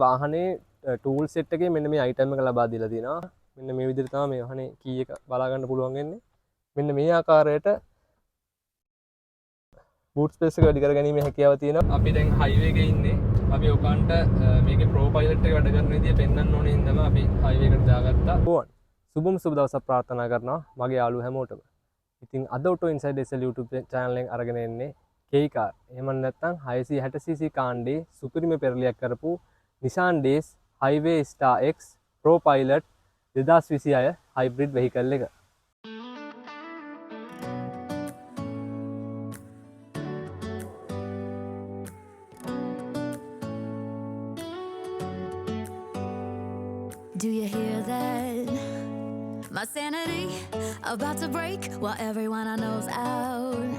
වාහනේ tool set එකේ මෙන්න මේ අයිටම් එක ලබා දීලා තියෙනවා. මෙන්න මේ විදිහට තමයි මේ වාහනේ කී එක බලා ගන්න පුළුවන් වෙන්නේ. මෙන්න මේ ආකාරයට බූට් ස්පේස් එක වැඩි කර ගැනීමේ හැකියාව තියෙනවා. අපි දැන් හයිවේ එකේ ඉන්නේ. අපි ඔකන්ට මේකේ ප්‍රෝ පයිලට් එක වැඩ කරන විදිය පෙන්වන්න ඕනේ හින්දාම අපි හයිවේ එකට දාගත්තා. සුබම සුබ දවසක් ප්‍රාර්ථනා කරනවා මගේ යාළුවෝ හැමෝටම. ඉතින් අද auto inside SL YouTube channel එකෙන් අරගෙන එන්නේ K car. එහෙම නැත්නම් 660cc කාණ්ඩේ සුපිරිම පෙරලියක් කරපු Nissan Days Highway Star X Pro Pilot 2026 hybrid vehicle එක. Do you hear that? My sanity about to break while everyone I know's out.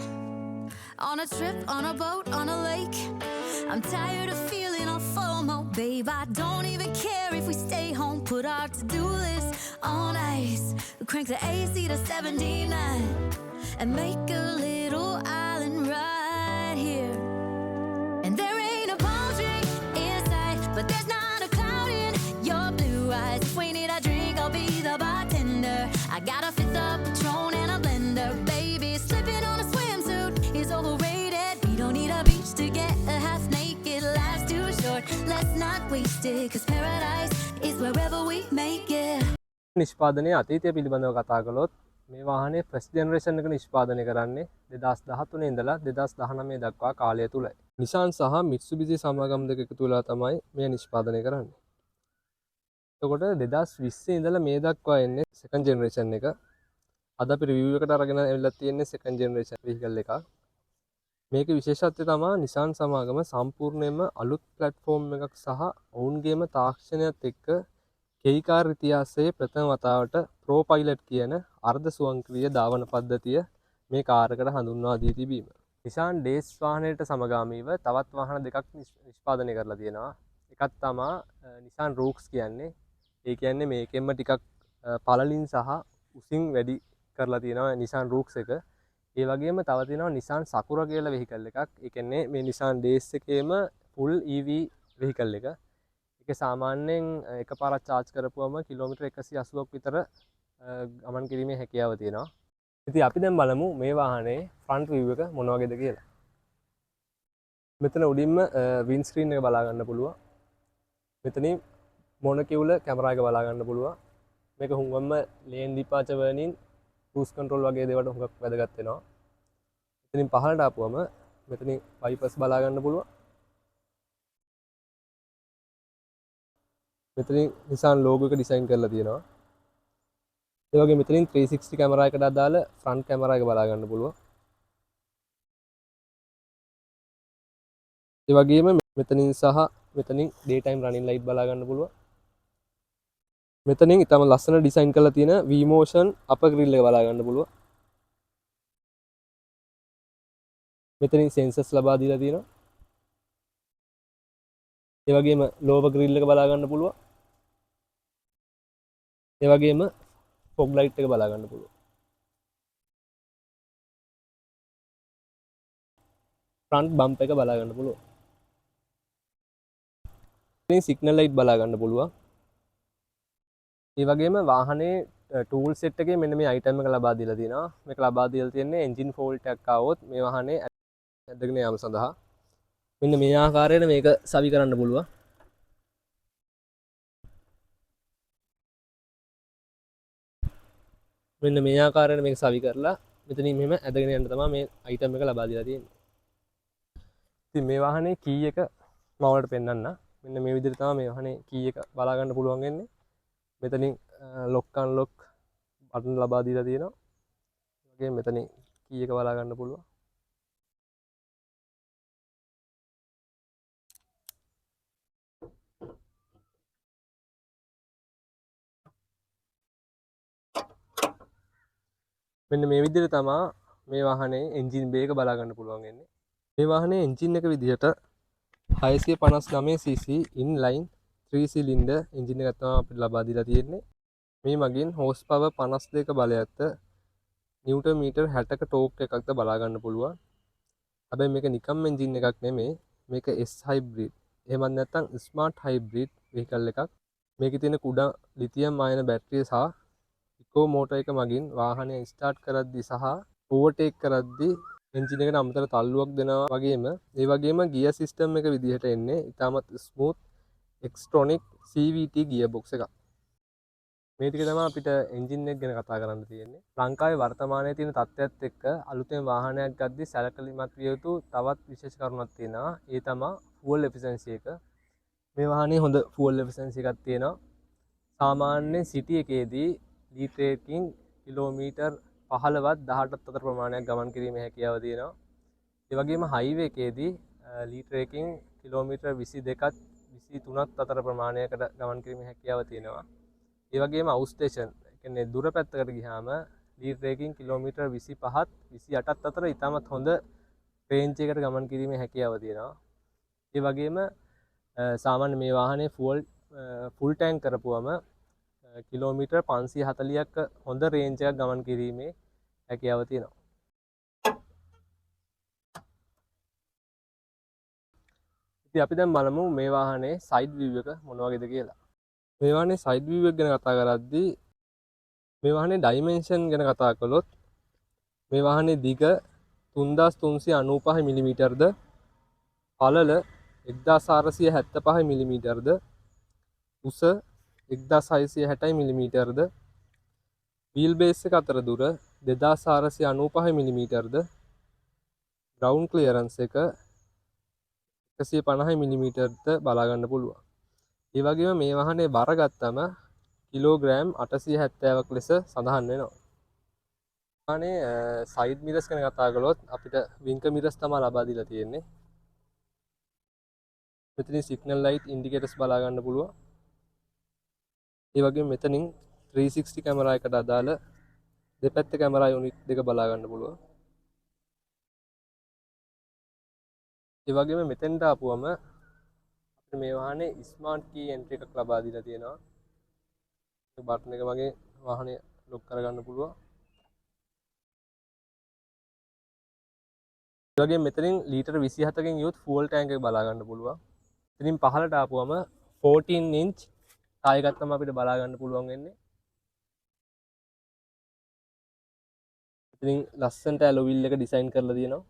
On a trip, on a boat, on a lake. I'm tired of feeling all FOMO, babe. I don't even care if we stay home. Put our to-do list on ice. Crank the AC to 79 and make a little island right here. And there ain't a palm tree in sight, but there's not a cloud in your blue eyes. If we need a drink, I'll be the bartender. I got a fifth of Patron and a blender, baby. Slipping on a swimsuit is overrated. We don't need a beach to get a half naked. Life's too short, let's not waste it. Cause paradise is wherever we make it. නිෂ්පාදනයේ අතීතය පිළිබඳව කතා කළොත් මේ වාහනේ first generation එක නිෂ්පාදනය කරන්නේ 2013 ඉඳලා 2019 දක්වා කාලය තුලයි. Nissan සහ Mitsubishi සමාගම් දෙක එකතු වෙලා තමයි මේ නිෂ්පාදනය කරන්නේ. එතකොට 2020 ඉඳලා මේ දක්වා එන්නේ සෙකන්ඩ් ජෙනරේෂන් එක. අද අපි රිවිව් එකට අරගෙන ඇවිල්ලා තියෙන්නේ සෙකන්ඩ් ජෙනරේෂන් vehicle එකක්. මේකේ විශේෂත්වය තමයි Nissan සමාගම සම්පූර්ණයෙන්ම අලුත් ප්ලැට්ෆෝම් එකක් සහ ඔවුන්ගේම තාක්ෂණයත් එක්ක K car ඉතිහාසයේ ප්‍රථම වතාවට Pro Pilot කියන අර්ධ ස්වයංක්‍රීය ධාවන පද්ධතිය මේ කාර් එකට හඳුන්වා දී තිබීම. Nissan Days වාහනයට සමගාමීව තවත් වාහන දෙකක් නිෂ්පාදනය කරලා තියෙනවා. එකක් තමයි Nissan Rooks කියන්නේ. ඒ කියන්නේ මේකෙන්ම ටිකක් පළලින් සහ උසින් වැඩි කරලා තියෙනවා Nissan Rooks එක. ඒ වගේම තව තියෙනවා Nissan Sakura කියලා vehicle එකක්. ඒ කියන්නේ මේ Nissan Days එකේම full EV vehicle එක. ඒක සාමාන්‍යයෙන් එකපාරක් charge කරපුවම කිලෝමීටර් 180ක් විතර ගමන් කිරීමේ හැකියාව තියෙනවා. ඉතින් අපි දැන් බලමු මේ වාහනේ front view එක මොන වගේද කියලා. මෙතන උඩින්ම windscreen එක බලා ගන්න පුළුවන්. මෙතනින් මොනොකියුලර් කැමරා එක බලා ගන්න පුළුවන්. මේක හුඟක්ම lane departure warning, cruise control වගේ දේවල්ට හුඟක් වැදගත් වෙනවා. මෙතනින් පහළට ආපුවම මෙතනින් wipers බලා ගන්න පුළුවන්. මෙතනින් Nissan logo එක design කරලා තියෙනවා. ඒ වගේ මෙතනින් 360 කැමරා එකට අදාළ front කැමරා එක බලා ගන්න පුළුවන්. ඒ වගේම මෙතනින් සහ මෙතනින් daytime running light බලා ගන්න පුළුවන්. මෙතනින් ඊටම ලස්සන design කරලා තියෙන V-motion upper grill එක බලා ගන්න පුළුවන්. මෙතනින් sensors ලබා දීලා තියෙනවා. ඒ වගේම lower grill එක බලා ගන්න පුළුවන්. ඒ වගේම fog light එක බලා ගන්න පුළුවන්. front bump එක බලා ගන්න පුළුවන්. ඉතින් signal light බලා ගන්න පුළුවන්. ඒ වගේම වාහනේ tool set එකේ මෙන්න මේ item එක ලබා දීලා තියෙනවා. මේක ලබා දීලා තියෙන්නේ engine fault එකක් ආවොත් මේ වාහනේ ඇදගෙන යාම සඳහා. මෙන්න මේ ආකාරයට මේක සවි කරන්න පුළුවන්. මෙන්න මේ ආකාරයට මේක සවි කරලා මෙතනින් මෙහෙම ඇදගෙන යන්න තමයි මේ item එක ලබා දීලා තියෙන්නේ. ඉතින් මේ වාහනේ key එක මම ඔයාලට පෙන්නන්න. මෙන්න මේ විදිහට තමයි මේ වාහනේ key එක බලා ගන්න පුළුවන් වෙන්නේ. මෙතනින් lock unlock බටන් ලබා දීලා තියෙනවා. ඒ වගේම මෙතනින් key එක බලා ගන්න පුළුවන්. මෙන්න මේ විදිහට තමයි මේ වාහනේ එන්ජින් බේ එක බලා ගන්න පුළුවන් වෙන්නේ. මේ වාහනේ එන්ජින් එක විදිහට 659cc inline 3 cylinder එන්ජින් එකක් තමයි අපිට ලබා දීලා තියෙන්නේ. මේ මගින් හෝස් පවර් 52ක බලයක්ද නිව්ටන් මීටර් 60ක ටෝක් එකක්ද බලා ගන්න පුළුවන්. හැබැයි මේක නිකම් එන්ජින් එකක් නෙමෙයි. මේක S hybrid එහෙමත් නැත්නම් ස්මාර්ට් හයිබ්‍රිඩ් වෙහිකල් එකක්. මේකේ තියෙන කුඩා ලිතියම් අයන බැටරිය සහ ඉකෝ මෝටර් එක මගින් වාහනය ස්ටාර්ට් කරද්දී සහ ඕවර්ටේක් කරද්දී එන්ජින් එකට අමතර තල්ලුවක් දෙනවා වගේම ඒ වගේම ගියර් සිස්ටම් එක විදිහට එන්නේ ඉතාමත් ස්මූත් එක්ස්ට්‍රොනික් CVT ගියර් බොක්ස් එකක්. මේ ටික තමයි අපිට එන්ජින් එක ගැන කතා කරන්න තියෙන්නේ. ලංකාවේ වර්තමානයේ තියෙන තත්ත්වයත් එක්ක අලුතෙන් වාහනයක් ගද්දී සැලකිලිමත් විය යුතු තවත් විශේෂ කරුණක් තියෙනවා. ඒ තමයි ෆුවල් එෆිෂන්සි එක. මේ වාහනේ හොඳ ෆුවල් එෆිෂන්සි එකක් තියෙනවා. සාමාන්‍යයෙන් සිටි එකේදී ලීටරයකින් කිලෝමීටර් 15වත් 18ත් අතර ප්‍රමාණයක් ගමන් කිරීමේ හැකියාව තියෙනවා. ඒ වගේම හයිවේ එකේදී ලීටරයකින් කිලෝමීටර් 22ත් 23ත් අතර ප්‍රමාණයකට ගමන් කිරීමේ හැකියාව තියෙනවා. ඒ වගේම අවුට් ස්ටේෂන් කියන්නේ දුර පැත්තකට ගියාම ලීටරයකින් කිලෝමීටර් 25ත් 28ත් අතර ඉතාමත් හොඳ රේන්ජ් එකකට ගමන් කිරීමේ හැකියාව තියෙනවා. ඒ වගේම සාමාන්‍ය මේ වාහනේ ෆුල් ටැන්ක් කරපුවම කිලෝමීටර් 540ක් හොඳ රේන්ජ් එකක් ගමන් කිරීමේ හැකියාව තියෙනවා. ඉතින් අපි දැන් බලමු මේ වාහනේ සයිඩ් විව් එක මොන වගේද කියලා. මේ වාහනේ සයිඩ් විව් එක ගැන කතා කරද්දී මේ වාහනේ ඩයිමෙන්ෂන් ගැන කතා කළොත් මේ වාහනේ දිග 3395 මිලිමීටර්ද පළල 1475 මිලිමීටර්ද උස 1660 මිලිමීටර්ද වීල් බේස් එක අතර දුර 2495 මිලිමීටර්ද ග්‍රවුන්ඩ් ක්ලියරන්ස් එක 150 මිලිමීටර්ද බලා ගන්න පුළුවන්. ඒ වගේම මේ වාහනේ බර ගත්තම කිලෝග්‍රෑම් 870ක් ලෙස සඳහන් වෙනවා. වාහනේ සයිඩ් මිරර්ස් ගැන කතා කළොත් අපිට වින්කර් මිරර්ස් තමයි ලබා දීලා තියෙන්නේ. මෙතනින් සිග්නල් ලයිට් ඉන්ඩිකේටර්ස් බලා ගන්න පුළුවන්. ඒ වගේම මෙතනින් 360 කැමරා එකට අදාළ දෙපැත්ත කැමරා යුනිට් දෙක බලා ගන්න පුළුවන්. ඒ වගේම මෙතෙන්ට ආපුවම අපිට මේ වාහනේ ස්මාර්ට් කී එන්ට්‍රි එකක් ලබා දීලා තියෙනවා. ඒ බටන් එක මගේ වාහනේ ලොක් කරගන්න පුළුවන්. ඒ වගේම මෙතනින් ලීටර් 27කින් යුත් ෆුවල් ටැංක් එක බලා ගන්න පුළුවන්. ඉතින් පහළට ආපුවම 14 ඉන්ච් ටයර් එකක් තමයි අපිට බලා ගන්න පුළුවන් වෙන්නේ. ඉතින් ලස්සනට ඇලෝ වීල් එක ඩිසයින් කරලා තියෙනවා.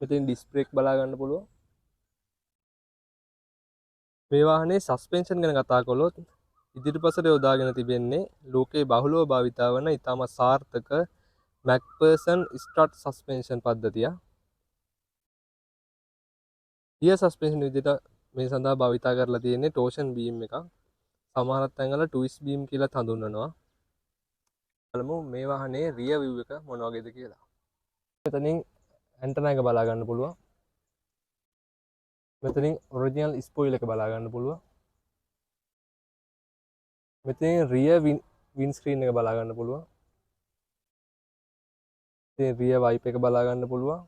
මෙතෙන් ඩිස්ක් බ්‍රේක් බලා ගන්න පුළුවන්. මේ වාහනේ සස්පෙන්ෂන් ගැන කතා කළොත් ඉදිරිපසට යොදාගෙන තිබෙන්නේ ලෝකේ බහුලව භාවිතා වන ඉතාමත් සාර්ථක මැක්ෆර්සන් ස්ට්‍රට් සස්පෙන්ෂන් පද්ධතිය. රියර් සස්පෙන්ෂන් විදිහට මේ සඳහා භාවිතා කරලා තියෙන්නේ ටෝෂන් බීම් එකක්. සමහරක් තැන්වල ට්විස්ට් බීම් කියලා හඳුන්වනවා. බලමු මේ වාහනේ රියර් විව් එක මොන වගේද කියලා. මෙතනින් ඇන්ටනා එක බලා ගන්න පුළුවන්. මෙතනින් ඔරිජිනල් ස්පොයිල් එක බලා ගන්න පුළුවන්. මෙතනින් රියර් වින් ස්ක්‍රීන් එක බලා ගන්න පුළුවන්. ඉතින් රියර් වයිප් එක බලා ගන්න පුළුවන්.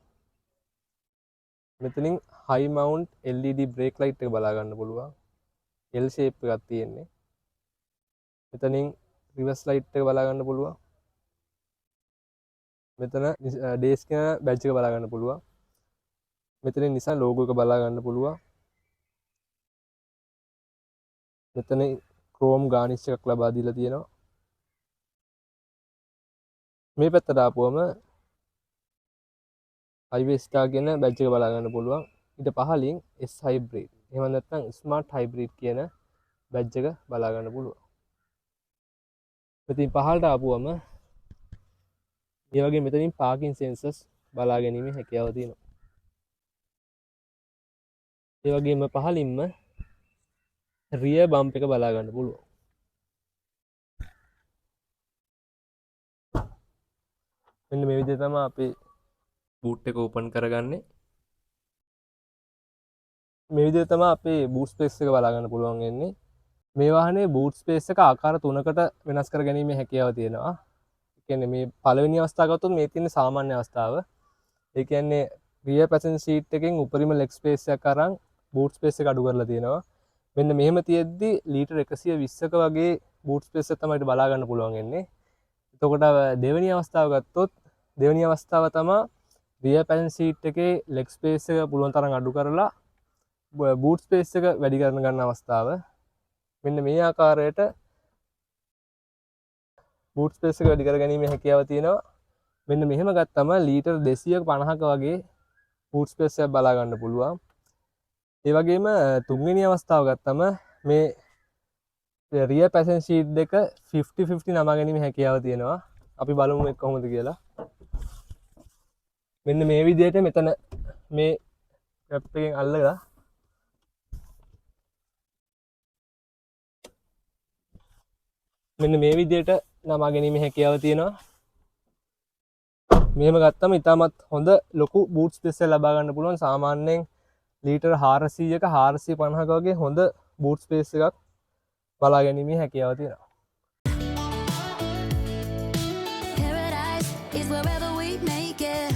මෙතනින් හයි මවුන්ට් LED බ්‍රේක් ලයිට් එක බලා ගන්න පුළුවන්. L shape එකක් තියෙන්නේ. මෙතනින් රිවර්ස් ලයිට් එක බලා ගන්න පුළුවන්. මෙතන ඩේස් කියන බැජ් එක බලා ගන්න පුළුවන්. මෙතනින් Nissan logo එක බලා ගන්න පුළුවන්. මෙතන chrome garnish එකක් ලබා දීලා තියෙනවා. මේ පැත්තට ආපුවම highway star කියන බැජ් එක බලා ගන්න පුළුවන්. ඊට පහලින් S hybrid එහෙම නැත්නම් smart hybrid කියන බැජ් එක බලා ගන්න පුළුවන්. මෙතනින් පහළට ආපුවම මේ වගේ මෙතනින් parking sensors බලා ගැනීමේ හැකියාව තියෙනවා. ඒ වගේම පහලින්ම rear bump එක බලා ගන්න පුළුවන්. මෙන්න මේ විදිහට තමයි අපේ boot එක open කරගන්නේ. මේ විදිහට තමයි අපේ boot space එක බලා ගන්න පුළුවන් වෙන්නේ. මේ වාහනේ boot space එක ආකාර 3කට වෙනස් කර ගැනීමේ හැකියාව තියෙනවා. ඒ කියන්නේ මේ පළවෙනි අවස්ථාව ගත්තොත් මේ තියෙන සාමාන්‍ය අවස්ථාව. ඒ කියන්නේ rear passenger seat එකෙන් උපරිම leg space එකක් අරන් boot space එක අඩු කරලා තියෙනවා. මෙන්න මෙහෙම තියෙද්දි ලීටර් 120ක වගේ boot space එක තමයි බලා ගන්න පුළුවන් වෙන්නේ. එතකොට දෙවෙනි අවස්ථාව ගත්තොත් දෙවෙනි අවස්ථාව තමයි rear passenger seat එකේ leg space එක පුළුවන් තරම් අඩු කරලා බූට් ස්පේස් එක වැඩි කරන ගන්න අවස්ථාව මෙන්න මේ ආකාරයට බූට් ස්පේස් එක වැඩි කර ගැනීම හැකියාව තියෙනවා. මෙන්න මෙහෙම ගත්තම ලීටර් 250ක වගේ බූට් ස්පේස් එකක් බලා ගන්න පුළුවන්. ඒ වගේම තුන්වෙනි අවස්ථාව ගත්තම මේ රිය පැසෙන්ජර් සීට් දෙක 50-50 නමා ගැනීම හැකියාව තියෙනවා. අපි බලමු මේක කොහොමද කියලා. මෙන්න මේ විදිහට මෙතන මේ ක්‍රැප් එකෙන් අල්ලලා මෙන්න මේ විදිහට නමා ගැනීම හැකියාව තියෙනවා. මෙහෙම ගත්තම ඉතාමත් හොඳ ලොකු බූට් ස්පේස් එක ලබා ගන්න පුළුවන්. සාමාන්‍යයෙන් ලීටර් 400ක 450ක වගේ හොඳ බූට් ස්පේස් එකක් බලා ගැනීමේ හැකියාව තියෙනවා. Paradise is wherever we make it.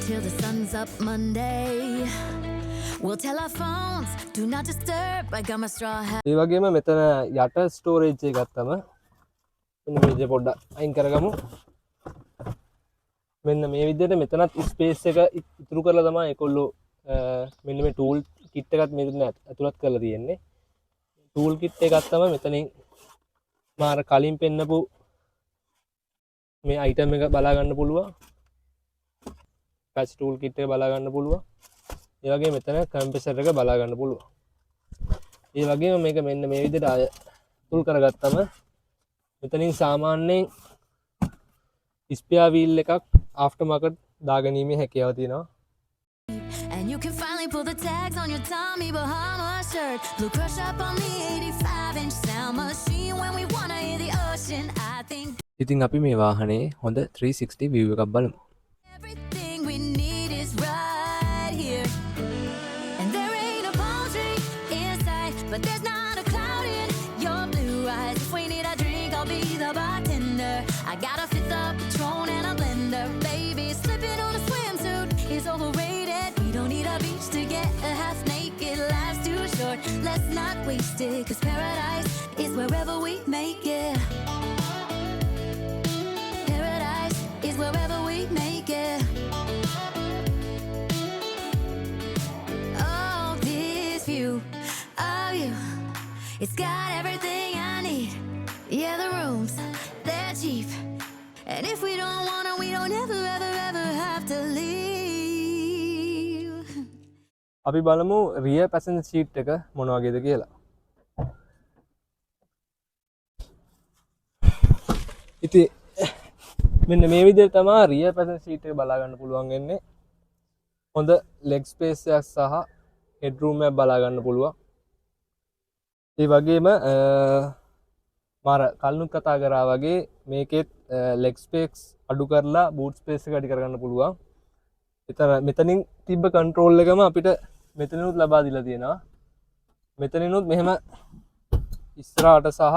Till the sun's up Monday. We'll tell our phones, do not disturb. I got my straw hat. ඒ වගේම මෙතන යට ස්ටෝරේජ් එක ගත්තම මෙන්න මේක පොඩ්ඩක් අයින් කරගමු. මෙන්න මේ විදිහට මෙතනත් ස්පේස් එක ඉතුරු කරලා තමයි ඒකොල්ලෝ මෙන්න මේ ටූල් කිට් එකත් මෙතන ඇතුළත් කරලා තියෙන්නේ. ටූල් කිට් එක ගත්තම මෙතනින් මාර කලින් පෙන්නපු මේ අයිටම් එක බලා ගන්න පුළුවන්. ටච් ටූල් කිට් එක බලා ගන්න පුළුවන්. ඒ වගේ මෙතන කම්ප්‍රෙසර් එක බලා ගන්න පුළුවන්. ඒ වගේම මේක මෙන්න මේ විදිහට ආය තුල් කරගත්තම මෙතනින් සාමාන්‍යයෙන් ස්පෙයා වීල් එකක් ආෆ්ටර් මාකට් දාගැනීමේ හැකියාව තියෙනවා. And you can finally pull the tags on your Tommy Bahama shirt. Blue crush up on the 85-inch sound machine when we wanna hear the ocean. I think ඉතින් අපි මේ වාහනේ හොඳ 360 view එකක් බලමු. everything we need is right here. And there ain't a palm tree inside, but there's not a cloud in your blue eyes. If we need a drink, I'll be the bartender. I got a fifth of Patron and a blender. Baby, slipping on a swimsuit is overrated. We don't need a beach to get a half naked. Life's too short, let's not waste it. Cause paradise is wherever we make it. Paradise is wherever we make it. Oh, this view of you, it's got everything I need. Yeah, the rooms, they're cheap. And if we don't wanna, we don't ever, ever, ever have to leave. අපි බලමු රිය passenger seat එක මොන වගේද කියලා. ඉතින් මෙන්න මේ විදිහට තමයි රිය පැසෙන්ජර් සීට් එක බලා ගන්න පුළුවන් වෙන්නේ. හොඳ ලෙග් ස්පේස් එකක් සහ හෙඩ් රූම් එකක් බලා ගන්න පුළුවන්. ඒ වගේම මාර කල්නුත් කතා කරා වගේ මේකෙත් ලෙග් ස්පේස් අඩු කරලා බූට් ස්පේස් එක වැඩි කරගන්න පුළුවන්. මෙතනින් තිබ්බ කන්ට්‍රෝල් එකම අපිට මෙතනිනුත් ලබා දීලා තියෙනවා. මෙතනිනුත් මෙහෙම ඉස්සරහට සහ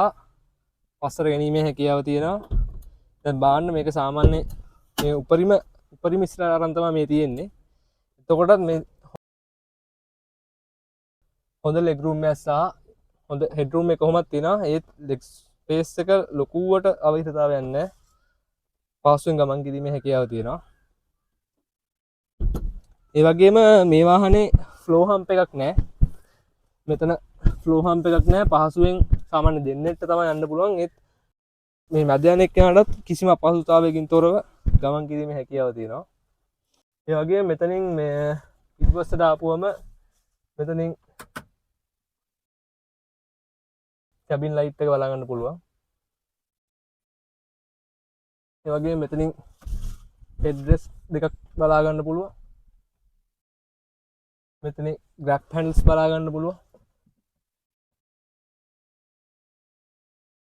පස්සට ගැනීමේ හැකියාව තියෙනවා. දැන් බාන්න මේක සාමාන්‍ය මේ උපරිම ඉස්සරහට අරන් තමයි මේ තියෙන්නේ. එතකොටත් මේ හොඳ ලෙග් රූම් එකක් සහ හොඳ හෙඩ් රූම් එක කොහොමද තියෙනවා. ඒත් ලෙග් ස්පේස් එක ලොකුවට අවශ්‍යතාවයක් නැහැ. පාසුවෙන් ගමන් කිරීමේ හැකියාව තියෙනවා. ඒ වගේම මේ වාහනේ ෆ්ලෝ හම්ප් එකක් නැහැ. මෙතන ෆ්ලෝ හම්ප් එකක් නැහැ. පහසුවෙන් සාමාන්‍ය දෙන්නෙක්ට තමයි යන්න පුළුවන්. ඒත් මේ මැද යන එක්කනටත් කිසිම අපහසුතාවයකින් තොරව ගමන් කිරීමේ හැකියාව තියෙනවා. ඒ වගේම මෙතනින් මේ පිටිපස්සට ආපුවම මෙතනින් කැබින් ලයිට් එක බලා ගන්න පුළුවන්. ඒ වගේම මෙතනින් හෙඩ් රෙස්ට් දෙකක් බලා ගන්න පුළුවන්. මෙතන ග්‍රැබ් හැන්ඩල්ස් බලා ගන්න පුළුවන්.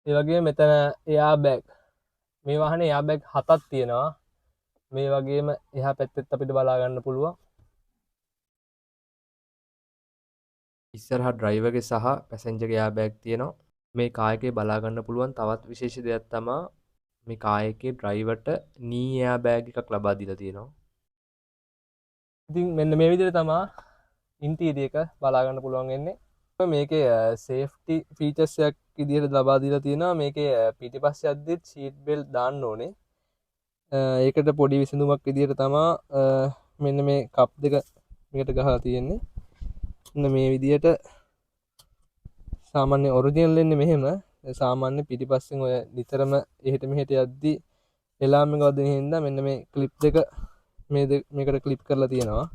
ඒ වගේම මෙතන එයා බෑග්. මේ වාහනේ එයා බෑග් 7ක් තියෙනවා. මේ වගේම එහා පැත්තෙත් අපිට බලා ගන්න පුළුවන්. ඉස්සරහා ඩ්‍රයිවර්ගේ සහ පැසෙන්ජර්ගේ එයා බෑග් තියෙනවා. මේ කායකේ බලා ගන්න පුළුවන් තවත් විශේෂ දෙයක් තමයි මේ කායකේ ඩ්‍රයිවර්ට නී එයා බෑග් එකක් ලබා දීලා තියෙනවා. ඉතින් මෙන්න මේ විදිහට තමයි ඉන්ටීරියර් එක බලා ගන්න පුළුවන් වෙන්නේ. මේකේ සේෆ්ටි ෆීචර්ස් එකක් විදිහට ලබා දීලා තියෙනවා. මේකේ පිටිපස්සේ යද්දිත් සීට් බෙල්ට් දාන්න ඕනේ. ඒකට පොඩි විසඳුමක් විදිහට තමයි මෙන්න මේ කප් දෙක මේකට ගහලා තියෙන්නේ. මෙන්න මේ විදිහට සාමාන්‍ය ඔරිජිනල් එන්නේ මෙහෙම. සාමාන්‍ය පිටිපස්සෙන් ඔය නිතරම එහෙට මෙහෙට යද්දි එලාම් එක වදින හින්දා මෙන්න මේ ක්ලිප් දෙක මේකට ක්ලිප් කරලා තියෙනවා.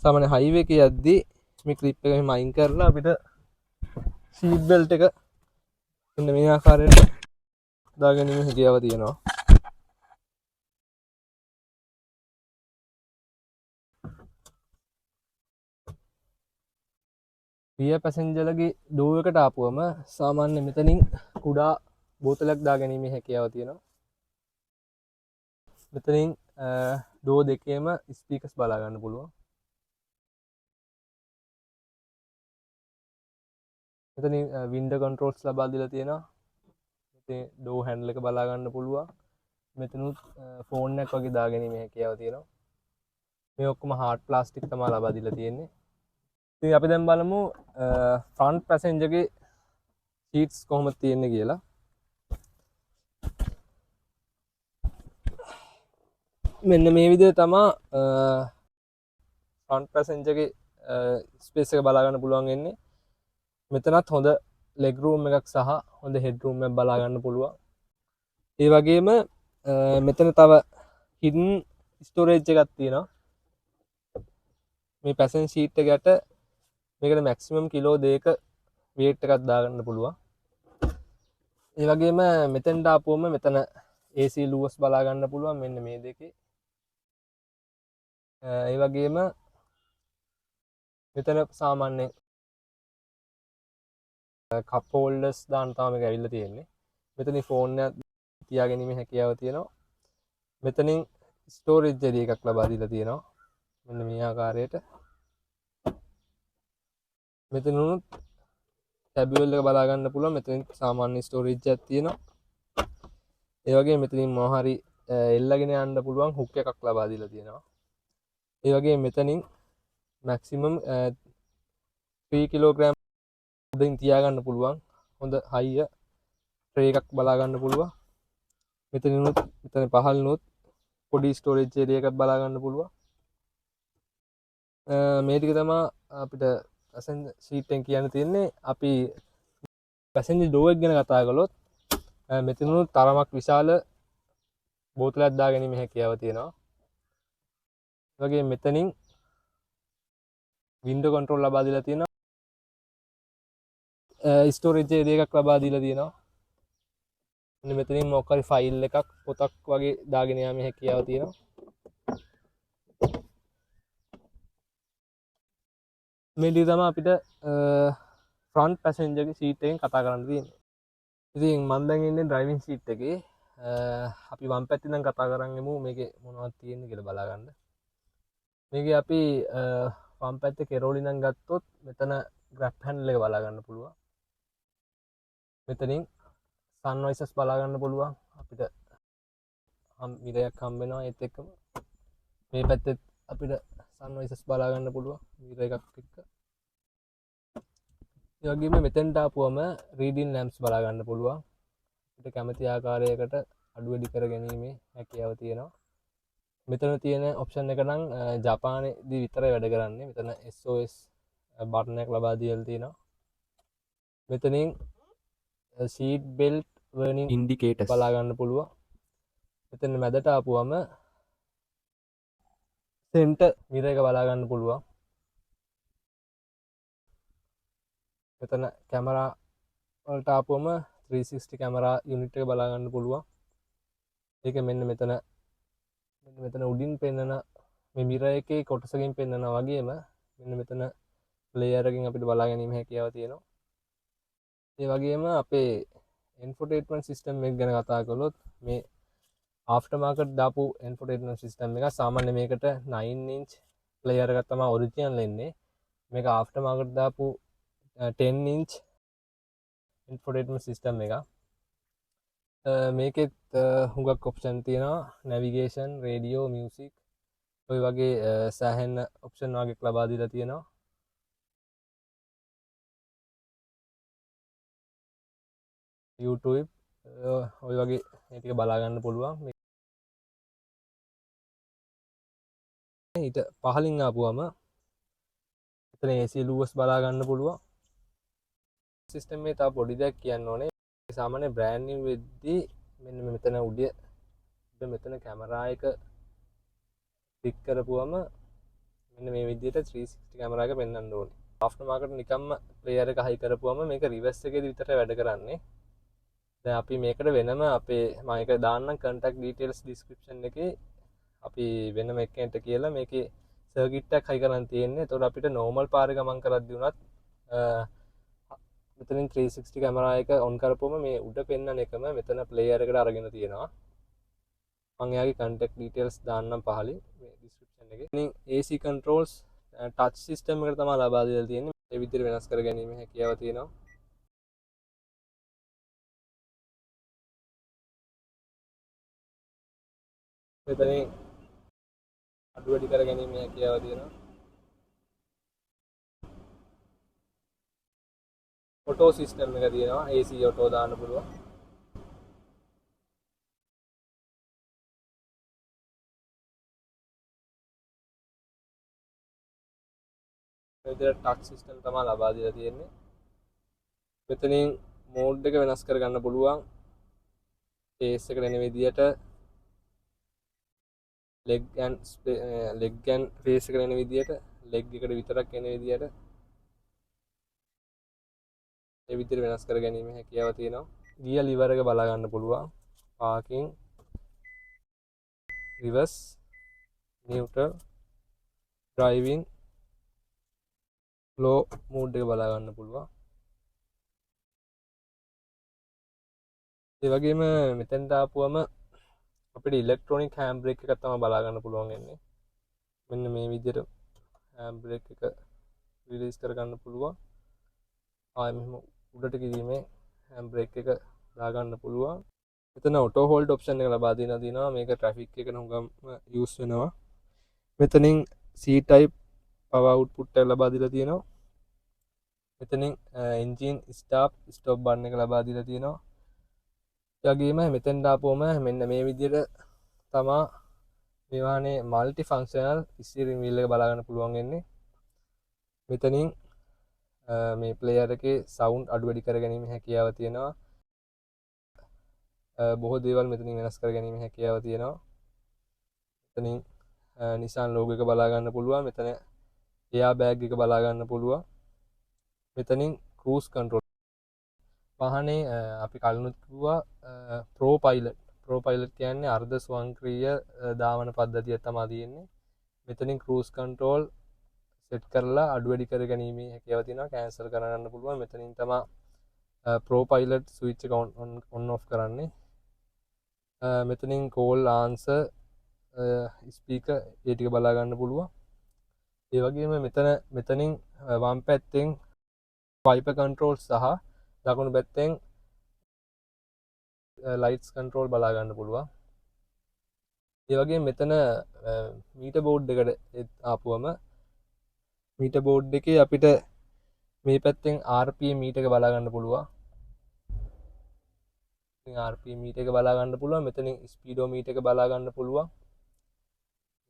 සාමාන්‍ය හයිවේ එකේ යද්දි මේ ක්ලිප් එක මෙහෙම අයින් කරලා අපිට සීට් බෙල්ට් එක මෙන්න මේ ආකාරයට දාගැනීමේ හැකියාව තියෙනවා. රිය පැසෙන්ජර්ලගේ ඩෝ එකට ආපුවම සාමාන්‍ය මෙතනින් කුඩා බෝතලයක් දාගැනීමේ හැකියාව තියෙනවා. මෙතනින් ඩෝ දෙකේම ස්පීකර්ස් බලා ගන්න පුළුවන්. මෙතනින් වින්ඩෝ කන්ට්‍රෝල්ස් ලබා දීලා තියෙනවා. මෙතන ඩෝ හැන්ඩල් එක බලා ගන්න පුළුවන්. මෙතනුත් ෆෝන් එකක් වගේ දාගැනීමේ හැකියාව තියෙනවා. මේ ඔක්කොම හાર્ඩ් ප්ලාස්ටික් තමයි ලබා දීලා තියෙන්නේ. ඉතින් අපි දැන් බලමු ෆ්‍රන්ට් පැසෙන්ජර්ගේ සීට්ස් කොහොමද තියෙන්නේ කියලා. මෙන්න මේ විදිහට තමයි ෆ්‍රන්ට් පැසෙන්ජර්ගේ ස්පේස් එක බලා ගන්න පුළුවන් වෙන්නේ. මෙතනත් හොඳ ලෙග් රූම් එකක් සහ හොඳ හෙඩ් රූම් එකක් බලා ගන්න පුළුවන්. ඒ වගේම මෙතන තව හිඩන් ස්ටෝරේජ් එකක් තියෙනවා. මේ පැසෙන්ජර් සීට් එකට මේකට මැක්සිමම් කිලෝ 2ක වේට් එකක් දාගන්න පුළුවන්. ඒ වගේම මෙතෙන්ට ආපුවම මෙතන AC ලුවස් බලා ගන්න පුළුවන් මෙන්න මේ දෙකේ. ඒ වගේම මෙතන සාමාන්‍යයෙන් කප් හෝල්ඩර්ස් දාන්න තමයි මේක ඇවිල්ලා තියෙන්නේ. මෙතනින් ෆෝන් එක තියාගැනීමේ හැකියාව තියෙනවා. මෙතනින් ස්ටෝරේජ් ඒරියා එකක් ලබා දීලා තියෙනවා. මෙන්න මේ ආකාරයට. මෙතනුත් ටැබුවල් එක බලා ගන්න පුළුවන්. මෙතනින් සාමාන්‍ය ස්ටෝරේජ් එකක් තියෙනවා. ඒ වගේම මෙතනින් මොනවා හරි එල්ලගෙන යන්න පුළුවන් හුක් එකක් ලබා දීලා තියෙනවා. ඒ වගේම මෙතනින් මැක්සිමම් 3 කිලෝග්‍රෑම් උඩින් තියාගන්න පුළුවන් හොඳ හයිය ට්‍රේ එකක් බලා ගන්න පුළුවන්. මෙතනිනුත් මෙතන පහළිනුත් පොඩි ස්ටෝරේජ් ඒරියා එකක් බලා ගන්න පුළුවන්. මේ ටික තමයි අපිට පැසෙන්ජර් සීට් එකෙන් කියන්න තියෙන්නේ. අපි පැසෙන්ජර් ඩෝ එක ගැන කතා කළොත් මෙතනිනුත් තරමක් විශාල බෝතලයක් දාගැනීමේ හැකියාව තියෙනවා. ඒ වගේම මෙතනින් වින්ඩෝ කන්ට්‍රෝල් ලබා දීලා තියෙනවා. ස්ටෝරේජ් ඒරියා එකක් ලබා දීලා තියෙනවා. මෙතනින් මොකක් හරි ෆයිල් එකක් පොතක් වගේ දාගෙන යාමේ හැකියාව තියෙනවා. මේ ටික තමයි අපිට ෆ්‍රන්ට් පැසෙන්ජර්ගේ සීට් එකෙන් කතා කරන්න තියෙන්නේ. ඉතින් මම දැන් ඉන්නේ ඩ්‍රයිවිං සීට් එකේ. අපි වම් පැත්තෙන් දැන් කතා කරන් යමු මේකේ මොනවද තියෙන්නේ කියලා බලා ගන්න. මේකේ අපි වම් පැත්තේ කෙරෝලි නම් ගත්තොත් මෙතන ග්‍රැබ් හැන්ඩල් එක බලා ගන්න පුළුවන්. මෙතනින් සන් වොයිසස් බලා ගන්න පුළුවන්. අපිට මිරයක් හම්බ වෙනවා ඒත් එක්කම මේ පැත්තෙත් අපිට සන් වොයිසස් බලා ගන්න පුළුවන් මිර එකක් එක්ක. ඒ වගේම මෙතෙන්ට ආපුවම රීඩින් ලැම්ප්ස් බලා ගන්න පුළුවන්. අපිට කැමති ආකාරයකට අඩු වැඩි කර ගැනීමේ හැකියාව තියෙනවා. මෙතන තියෙන ඔප්ෂන් එක නම් ජපානයේදී විතරයි වැඩ කරන්නේ. මෙතන SOS බටන් එකක් ලබා දීලා තියෙනවා. මෙතනින් සීට් බෙල්ට් වර්නින් ඉන්ඩිකේටර්ස් බලා ගන්න පුළුවන්. මෙතන මැදට ආපුවම සෙන්ටර් මිරර් එක බලා ගන්න පුළුවන්. මෙතන කැමරා වලට ආපුවම 360 කැමරා යුනිට් එක බලා ගන්න පුළුවන්. ඒක මෙන්න මෙතන උඩින් පෙන්නන මේ මිරර් එකේ කොටසකින් පෙන්නනා වගේම මෙන්න මෙතන ප්ලේයර් එකකින් අපිට බලා ගැනීම හැකියාව තියෙනවා. ඒ වගේම අපේ ඉන්ෆෝටේන්මන්ට් සිස්ටම් එක ගැන කතා කළොත් මේ ආෆ්ටර් මාකට් දාපු ඉන්ෆෝටේන්මන්ට් සිස්ටම් එක සාමාන්‍ය මේකට 9 ඉන්ච් ප්ලේයර් එකක් තමයි ඔරිජිනල් එන්නේ. මේක ආෆ්ටර් මාකට් දාපු 10 ඉන්ච් ඉන්ෆෝටේන්මන්ට් සිස්ටම් එක. මේකෙත් හුඟක් ඔප්ෂන් තියෙනවා. නැවිගේෂන්, රේඩියෝ, මියුසික් ඔය වගේ සෑහෙන ඔප්ෂන් වගේක් ලබා දීලා තියෙනවා. YouTube ඔය වගේ මේ ටික බලා ගන්න පුළුවන්. ඊට පහලින් ආපුවම එතන AC ලුවස් බලා ගන්න පුළුවන්. සිස්ටම් එකේ තව පොඩි දෙයක් කියන්න ඕනේ. සාමාන්‍ය බ්‍රෑන්ඩ් නිව් වෙද්දී මෙන්න මෙතන උඩ මෙතන කැමරා එක ක්ලික් කරපුවම මෙන්න මේ විදිහට 360 කැමරා එක පෙන්වන්න ඕනේ. ආෆ්ටර් මාකට් නිකම්ම ප්ලේයර් එක හයි කරපුවම මේක රිවර්ස් එකේදී විතරයි වැඩ කරන්නේ. දැන් අපි මේකට වෙනම අපේ මම ඒක දාන්නම් contact details description එකේ අපි වෙනම එකකට කියලා මේකේ සර්කිට් එකක් හයි කරන් තියෙන්නේ. එතකොට අපිට normal පාරේ ගමන් කරද්දී උනත් මෙතනින් 360 කැමරා එක ඔන් කරපුවම මේ උඩ පෙන්වන එකම මෙතන ප්ලේයර් එකට අරගෙන තියෙනවා. මම එයාගේ contact details දාන්නම් පහලින් මේ description එකේ. ඉතින් AC controls touch system එකට තමයි ලබා දීලා තියෙන්නේ. මේ විදිහට වෙනස් කර ගැනීම හැකියාව තියෙනවා. මෙතනින් අඩු වැඩි කර ගැනීම හැකියාව තියෙනවා. ඔටෝ සිස්ටම් එක තියෙනවා. AC ඔටෝ දාන්න පුළුවන්. මේ විදිහට ටච් සිස්ටම් තමයි ලබා දීලා තියෙන්නේ. මෙතනින් මෝඩ් එක වෙනස් කර ගන්න පුළුවන්. ෆේස් එකට එන විදිහට leg and face එකට එන විදිහට leg එකට විතරක් එන විදිහට ඒ විදිහට වෙනස් කර ගැනීම හැකියාව තියෙනවා. ගියර් liver එක බලා ගන්න පුළුවන්. parking, reverse, neutral, driving, low mode එක බලා ගන්න පුළුවන්. ඒ වගේම මෙතෙන්ට ආපුවම අපිට ඉලෙක්ට්‍රොනික හෑන්ඩ් බ්‍රේක් එකක් තමයි බලා ගන්න පුළුවන් වෙන්නේ. මෙන්න මේ විදිහට හෑන්ඩ් බ්‍රේක් එක රිලීස් කර ගන්න පුළුවන්. ආයෙ මෙහෙම උඩට ගිරීමේ හෑන්ඩ් බ්‍රේක් එක දා ගන්න පුළුවන්. මෙතන ඔටෝ හෝල්ඩ් ඔප්ෂන් එක ලබා දීලා තිනවා. මේක ට්‍රැෆික් එකට හුඟම යූස් වෙනවා. මෙතනින් C type power output එක ලබා දීලා තියෙනවා. මෙතනින් engine start stop button එක ලබා දීලා තියෙනවා. ඒ වගේම මෙතෙන් දාපුවම මෙන්න මේ විදිහට තමා මේ වාහනේ মালටි ෆන්ක්ෂනල් ස්ටියරින් වීල් එක බලා ගන්න පුළුවන් වෙන්නේ. මෙතනින් මේ ප්ලේයර් එකේ සවුන්ඩ් අඩු වැඩි කර ගැනීම හැකියාව තියෙනවා. බොහෝ දේවල් මෙතනින් වෙනස් කර ගැනීම හැකියාව තියෙනවා. මෙතනින් Nissan logo එක බලා ගන්න පුළුවන්. මෙතන එයා බෑග් එක බලා ගන්න පුළුවන්. මෙතනින් cruise control වාහනේ අපි කලිනුත් කිව්වා Pro Pilot කියන්නේ අර්ධ ස්වයංක්‍රීය ධාවන පද්ධතිය තමයි තියෙන්නේ. මෙතනින් cruise control සෙට් කරලා අඩු වැඩි කර ගැනීම හැකියාව තියෙනවා. කැන්සල් කරගන්න පුළුවන්. මෙතනින් තමයි Pro Pilot switch එක on off කරන්නේ. මෙතනින් call answer speaker ඒ ටික බලා ගන්න පුළුවන්. ඒ වගේම මෙතනින් වම් පැත්තෙන් wiper control සහ දකුණු පැත්තෙන් lights control බලා ගන්න පුළුවන්. ඒ වගේම මෙතන meter board එකට ආපුවම meter board එකේ අපිට මේ පැත්තෙන් RPM meter එක බලා ගන්න පුළුවන්. ඉතින් RPM meter එක බලා ගන්න පුළුවන්. මෙතනින් speedometer එක බලා ගන්න පුළුවන්.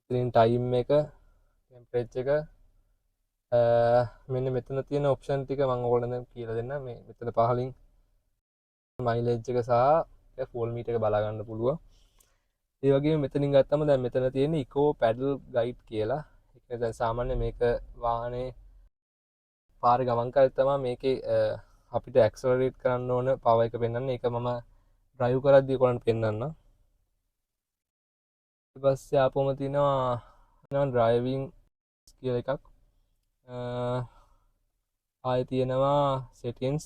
මෙතනින් time එක, temperature එක මෙන්න මෙතන තියෙන ඔප්ෂන් ටික මම ඔයගොල්ලන්ට දැන් කියලා දෙන්නම්. මේ මෙතන පහලින් mileage එක සහ fuel meter එක බලා ගන්න පුළුවන්. ඒ වගේම මෙතනින් ගත්තම දැන් මෙතන තියෙන eco pedal guide කියලා. ඒ කියන්නේ දැන් සාමාන්‍ය මේක වාහනේ පාරේ ගමන් කරද්දී තමයි මේකේ අපිට accelerate කරන්න ඕන power එක පෙන්වන්නේ. ඒක මම drive කරද්දී ඔයගොල්ලන්ට පෙන්වන්නම්. ඊට පස්සේ ආපුවම තියෙනවා driving කියලා එකක්. ආයෙ තියෙනවා settings,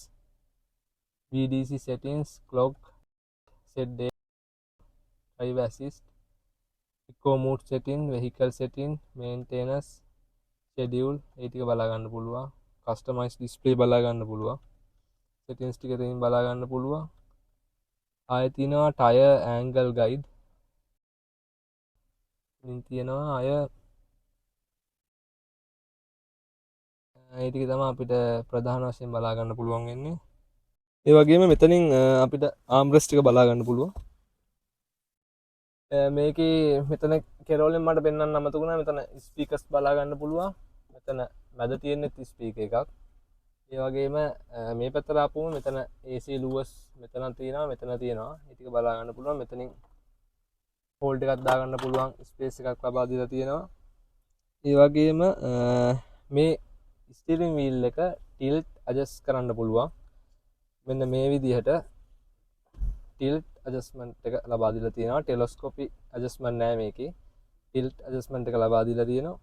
VDC settings, clock, set day, drive assist, eco mode setting, vehicle setting, maintenance, schedule ඒ ටික බලා ගන්න පුළුවන්. customize display බලා ගන්න පුළුවන්. settings ටික දෙමින් බලා ගන්න පුළුවන්. ආයෙ තියෙනවා tire angle guide. ඉතින් තියෙනවා අය ඒ ටික තමයි අපිට ප්‍රධාන වශයෙන් බලා ගන්න පුළුවන් වෙන්නේ. ඒ වගේම මෙතනින් අපිට ආම්රෙස්ට් එක බලා ගන්න පුළුවන්. මේකේ මෙතන කෙරෝලෙන් මට පෙන්වන්න අමතකුණා මෙතන ස්පීකර්ස් බලා ගන්න පුළුවන් මෙතන මැද තියෙන්නේ ස්පීකර් එකක් ඒ වගේම මේ පැත්තට ආපුවම මෙතන AC ලුවස් මෙතන තියෙනවා මෙතන තියෙනවා ඒ ටික බලා ගන්න පුළුවන් මෙතනින් හෝල්ඩ් එකක් දා ගන්න පුළුවන් ස්පේස් එකක් ලබා දීලා තියෙනවා ඒ වගේම මේ ස්ටියරින් වීල් එක ටිල්ට් ඇඩ්ජස්ට් කරන්න පුළුවන් මෙන්න මේ විදිහට ටිල්ට් ඇඩ්ජස්ට්මන්ට් එක ලබා දීලා තියෙනවා ටෙලස්කෝපි ඇඩ්ජස්ට්මන්ට් නෑ මේකේ ටිල්ට් ඇඩ්ජස්ට්මන්ට් එක ලබා දීලා තියෙනවා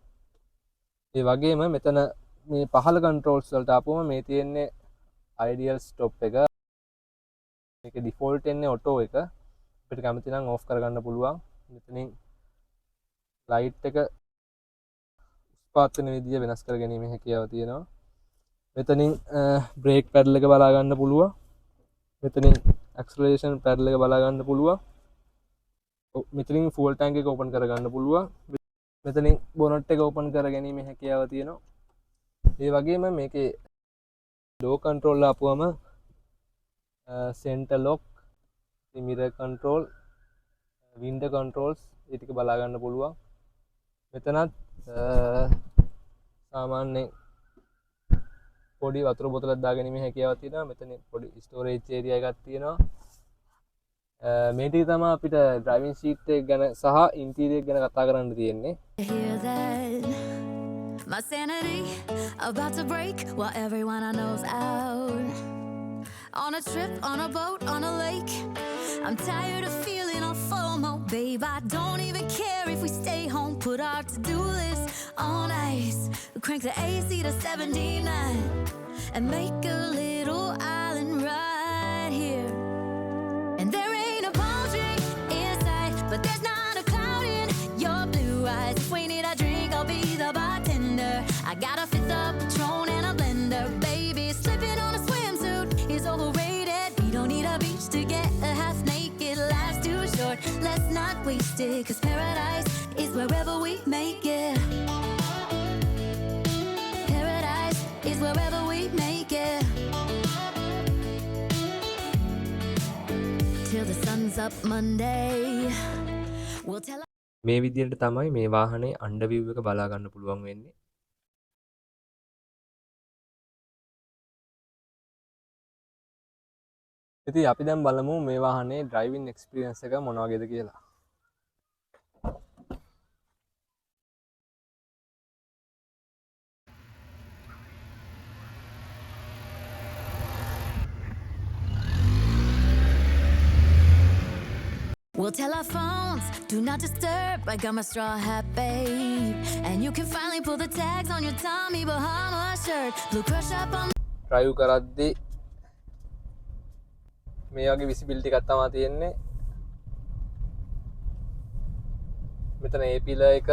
ඒ වගේම මෙතන මේ පහළ කන්ට්‍රෝල්ස් වලට ආපුවම මේ තියෙන්නේ අයිඩියල් ස්ටොප් එක මේක ඩිෆෝල්ට් එන්නේ ඔටෝ එක අපිට කැමති නම් ඕෆ් කරගන්න පුළුවන් මෙතනින් ලයිට් එක උස්පාත් වෙන විදිය වෙනස් කර ගැනීම හැකියාව තියෙනවා මෙතනින් බ්‍රේක් පැඩල් එක බලා ගන්න පුළුවන් මෙතනින් ඇක්සලරේෂන් පැඩල් එක බලා ගන්න පුළුවන් මෙතනින් ෆුවල් ටැංක් එක ඕපන් කරගන්න පුළුවන් මෙතනින් බොනට් එක ඕපන් කර ගැනීම හැකියාව තියෙනවා ඒ වගේම මේකේ ඩෝ කන්ට්‍රෝල් ආපුවම centre lock mirror control window controls ඒ ටික බලා ගන්න පුළුවන් මෙතනත් සාමාන්‍යයෙන් පොඩි වතුර බෝතලයක් දාගැනීම හැකියාවක් තියෙනවා මෙතන පොඩි ස්ටෝරේජ් ඒරියා එකක් තියෙනවා මේ ටික තමයි අපිට ඩ්‍රයිවිං සීට් එක ගැන සහ ඉන්ටීරියර් ගැන කතා කරන්න තියෙන්නේ Hear that? My sanity about to break while everyone I know's out. On a trip, on a boat, on a lake. I'm tired of feeling all FOMO, babe. I don't even care if we stay home. Put our to-do list on ice. Crank the AC to 79 and make a little island right here. And there ain't a palm tree in sight, but there's not a cloud in your blue eyes. If we need a drink, I'll be the bartender. I got a fifth of Patron and a blender, baby. Slipping on a swimsuit is overrated. We don't need a beach to get a half naked. Life's too short, let's not waste it. Cause paradise is wherever we make it. Paradise is wherever we make it. Till the sun's up Monday. We'll tell මේ විදිහට තමයි මේ වාහනේ under view එක බලා ගන්න පුළුවන් වෙන්නේ ඉතින් අපි දැන් බලමු මේ වාහනේ ඩ්‍රයිවිං එක්ස්පීරියන්ස් එක මොන වගේද කියලා We'll tell our phones, do not disturb. I got my straw hat, babe. And you can finally pull the tags on your Tommy Bahama shirt. Blue crush up on drive කරද්දී මේ වගේ visibility එකක් තමයි තියෙන්නේ මෙතන ඒ පිලර් එක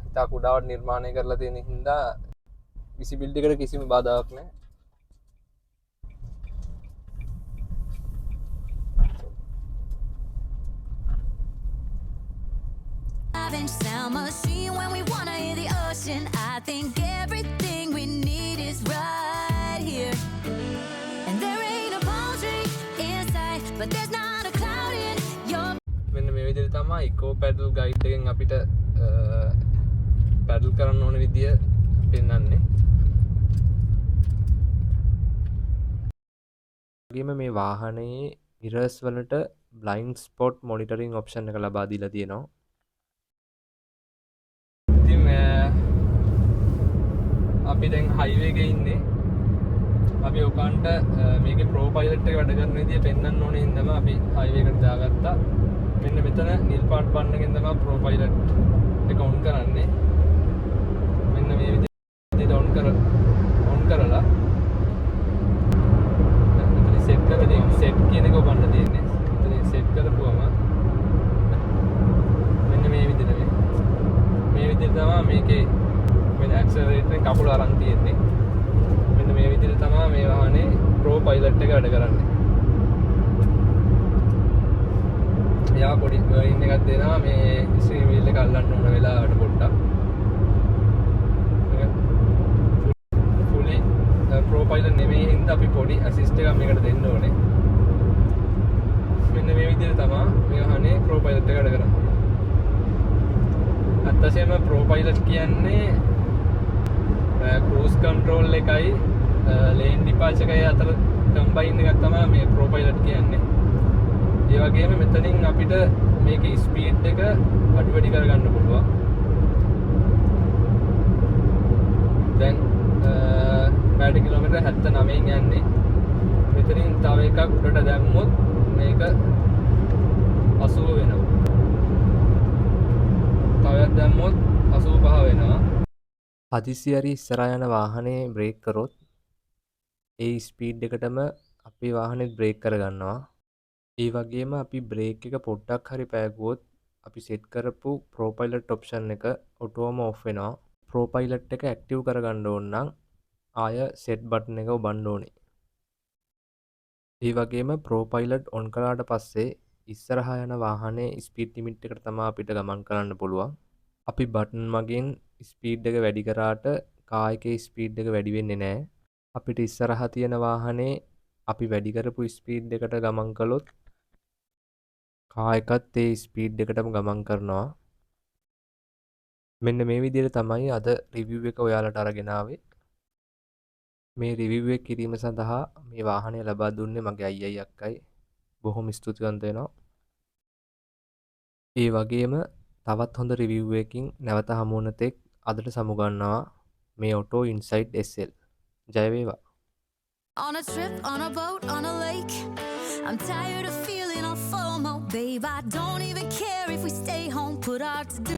ඉතා කුඩාවට නිර්මාණය කරලා තියෙන හින්දා විසිබිලිටි එකට කිසිම බාධාවක් නැහැ sound machine when we wanna hear the ocean. I think everything we need is right here. And there ain't a palm tree in sight, but there's not a cloud in your මෙන්න මේ විදිහට තමයි ඉකෝ pedal guide එකෙන් අපිට pedal කරන්න ඕන විදිය පෙන්වන්නේ. වගේම මේ වාහනේ මිරර්ස් වලට බ්ලයින්ඩ් ස්පොට් මොනිටරින් ඔප්ෂන් එක ලබා දීලා තියෙනවා. අපි දැන් හයිවේ එකේ ඉන්නේ. අපි ඔකන්ට මේකේ ප්‍රෝ පයිලට් එක වැඩ කරන විදිය පෙන්වන්න ඕනේ හින්දාම අපි හයිවේ එකට දාගත්තා. මෙන්න මෙතන නිල් පාට් බටන් එකෙන් තමයි ප්‍රෝ පයිලට් එක ඔන් කරන්නේ. මෙන්න මේ විදිහට ඔන් කරලා මෙතන සෙට් කරලා සෙට් කියන එක ඔබන්න තියෙන්නේ. මෙතන සෙට් කරපුවම මෙන්න මේ විදිහට තමයි මේකේ මේ ඇක්සලරේටර් එක කකුල අරන් තියෙන්නේ. මෙන්න මේ විදිහට තමයි මේ වාහනේ ප්‍රෝ පයිලට් එක වැඩ කරන්නේ. එයා පොඩි වර්නින් එකක් දෙනවා මේ ස්ටීරින් වීල් එක අල්ලන්න ඕන වෙලාවට පොඩ්ඩක්. ෆුලි ප්‍රෝ පයිලට් නෙමෙයි හින්දා අපි පොඩි ඇසිස්ට් එකක් මේකට දෙන්න ඕනේ. මෙන්න මෙන්න මේ විදිහට තමයි මේ වාහනේ ප්‍රෝපයිලට් එක වැඩ කරන්නේ. අත්තසෙම ප්‍රෝපයිලට් කියන්නේ ක්‍රූස් කන්ට්‍රෝල් එකයි ලේන් ඩිපාචර් එකයි අතර කම්බයින් එකක් තමයි මේ ප්‍රෝපයිලට් කියන්නේ. ඒ වගේම මෙතනින් අපිට මේකේ ස්පීඩ් එක අඩු වැඩි කරගන්න පුළුවන්. දැන් පැයට කිලෝමීටර් 79න් යන්නේ. මෙතනින් තව එකක් උඩට දැම්මොත් මේක 80 වෙනවා. තවත් දැම්මොත් 85 වෙනවා. හදිසි හරි ඉස්සරහා යන වාහනේ බ්‍රේක් කරොත් ඒ ස්පීඩ් එකටම අපේ වාහනේ බ්‍රේක් කරගන්නවා. ඒ වගේම අපි බ්‍රේක් එක පොඩ්ඩක් හරි පෑගුවොත් අපි සෙට් කරපු ප්‍රෝපයිලට් ඔප්ෂන් එක ඔටෝම ඔෆ් වෙනවා. ප්‍රෝපයිලට් එක ඇක්ටිව් කරගන්න ඕන නම් ආය සෙට් බටන් එක ඔබන්න ඕනේ. ඒ වගේම ප්‍රෝපයිලට් ඔන් කළාට පස්සේ ඉස්සරහා යන වාහනේ ස්පීඩ් ලිමිට් එකට තමයි අපිට ගමන් කරන්න පුළුවන්. අපි බටන් මගින් ස්පීඩ් එක වැඩි කරාට කාර් එකේ ස්පීඩ් එක වැඩි වෙන්නේ නැහැ. අපිට ඉස්සරහා තියෙන වාහනේ අපි වැඩි කරපු ස්පීඩ් එකට ගමන් කළොත් කාර් එකත් ඒ ස්පීඩ් එකටම ගමන් කරනවා. මෙන්න මේ විදිහට තමයි අද රිවිව් එක ඔයාලට අරගෙන ආවේ. මේ රිවිව් එක කිරීම සඳහා මේ වාහනය ලබා දුන්නේ මගේ අයියයි අක්කයි. බොහොම ස්තුතිවන්ත වෙනවා. ඒ වගේම තවත් හොඳ රිවිව් එකකින් නැවත හමු වන තෙක් අදට සමුගන්නවා මේ ඔටෝ ඉන්සයිට් SL. ජය වේවා. On a trip, on a boat, on a lake. I'm tired of feeling all FOMO, babe. I don't even care if we stay home, put our to do.